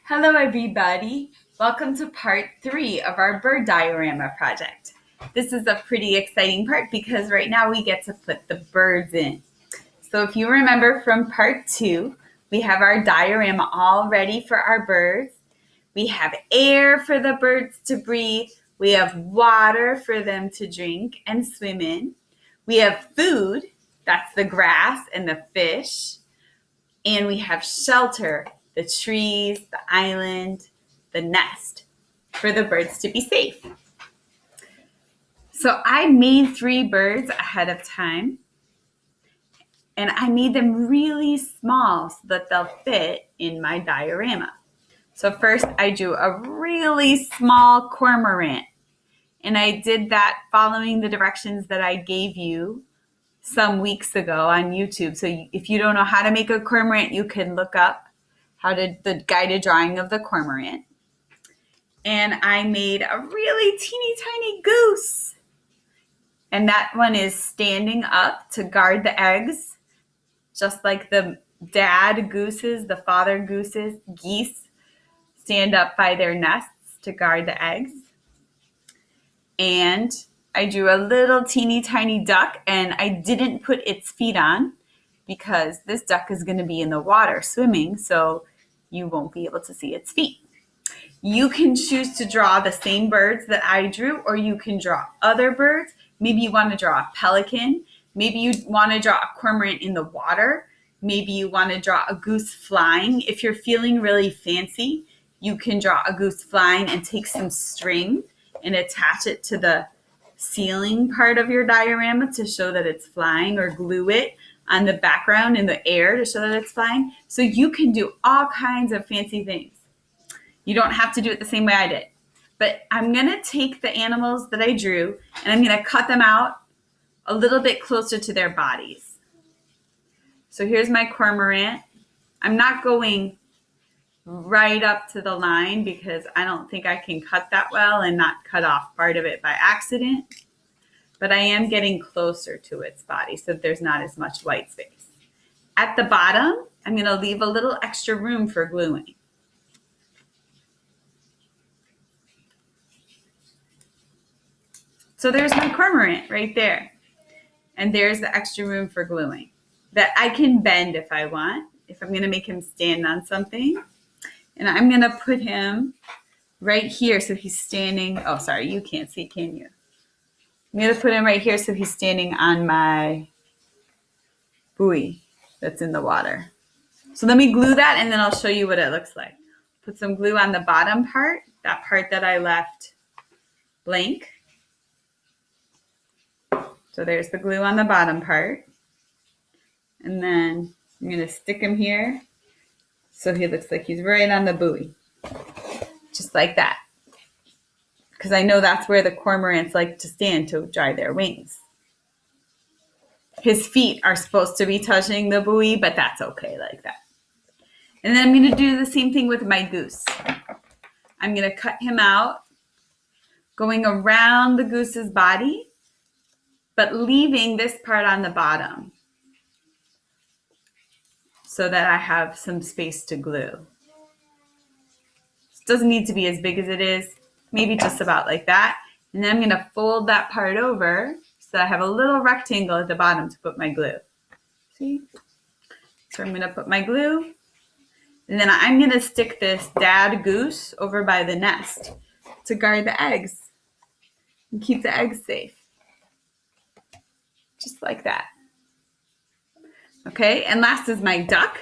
Hello everybody, welcome to part 3 of our bird diorama project. This is a pretty exciting part because right now we get to put the birds in. So if you remember from part 2, we have our diorama all ready for our birds. We have air for the birds to breathe. We have water for them to drink and swim in. We have food, that's the grass and the fish. And we have shelter, the trees, the island, the nest for the birds to be safe. So I made 3 birds ahead of time, and I made them really small so that they'll fit in my diorama. So first I drew a really small cormorant, and I did that following the directions that I gave you some weeks ago on YouTube. So if you don't know how to make a cormorant, you can look up the guided drawing of the cormorant. And I made a really teeny tiny goose. And that one is standing up to guard the eggs, just like the dad gooses, the father gooses, geese stand up by their nests to guard the eggs. And I drew a little teeny tiny duck, and I didn't put its feet on because this duck is going to be in the water swimming, so you won't be able to see its feet. You can choose to draw the same birds that I drew, or you can draw other birds. Maybe you want to draw a pelican. Maybe you want to draw a cormorant in the water. Maybe you want to draw a goose flying. If you're feeling really fancy, you can draw a goose flying and take some string and attach it to the ceiling part of your diorama to show that it's flying, or glue it on the background in the air to show that it's flying. So you can do all kinds of fancy things. You don't have to do it the same way I did. But I'm going to take the animals that I drew and I'm going to cut them out a little bit closer to their bodies. So here's my cormorant. I'm not going right up to the line because I don't think I can cut that well and not cut off part of it by accident. But I am getting closer to its body so there's not as much white space. At the bottom, I'm going to leave a little extra room for gluing. So there's my cormorant right there. And there's the extra room for gluing that I can bend if I want, if I'm going to make him stand on something. And I'm going to put him right here so he's standing. Oh, sorry, you can't see, can you? I'm going to put him right here so he's standing on my buoy that's in the water. So let me glue that and then I'll show you what it looks like. Put some glue on the bottom part, that part that I left blank. So there's the glue on the bottom part. And then I'm going to stick him here so he looks like he's right on the buoy. Just like that. Because I know that's where the cormorants like to stand to dry their wings. His feet are supposed to be touching the buoy, but that's okay like that. And then I'm going to do the same thing with my goose. I'm going to cut him out, going around the goose's body, but leaving this part on the bottom so that I have some space to glue. It doesn't need to be as big as it is, maybe just about like that. And then I'm going to fold that part over so I have a little rectangle at the bottom to put my glue. See? So I'm going to put my glue, and then I'm going to stick this dad goose over by the nest to guard the eggs and keep the eggs safe. Just like that. Okay, and last is my duck.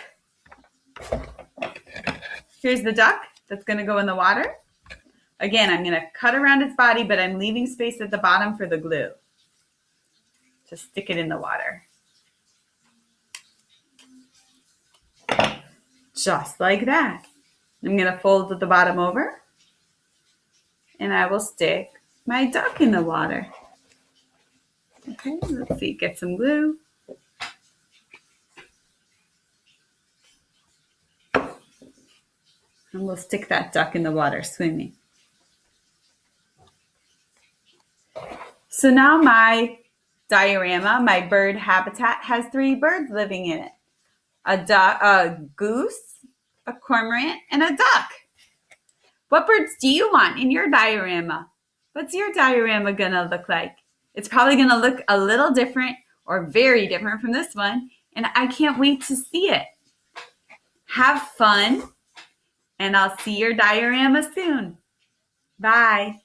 Here's the duck that's going to go in the water. Again, I'm going to cut around its body, but I'm leaving space at the bottom for the glue to stick it in the water. Just like that. I'm going to fold the bottom over, and I will stick my duck in the water. Okay, let's see, get some glue. And we'll stick that duck in the water swimming. So now my diorama, my bird habitat, has 3 birds living in it. A goose, a cormorant, and a duck. What birds do you want in your diorama? What's your diorama gonna look like? It's probably gonna look a little different or very different from this one, and I can't wait to see it. Have fun, and I'll see your diorama soon. Bye.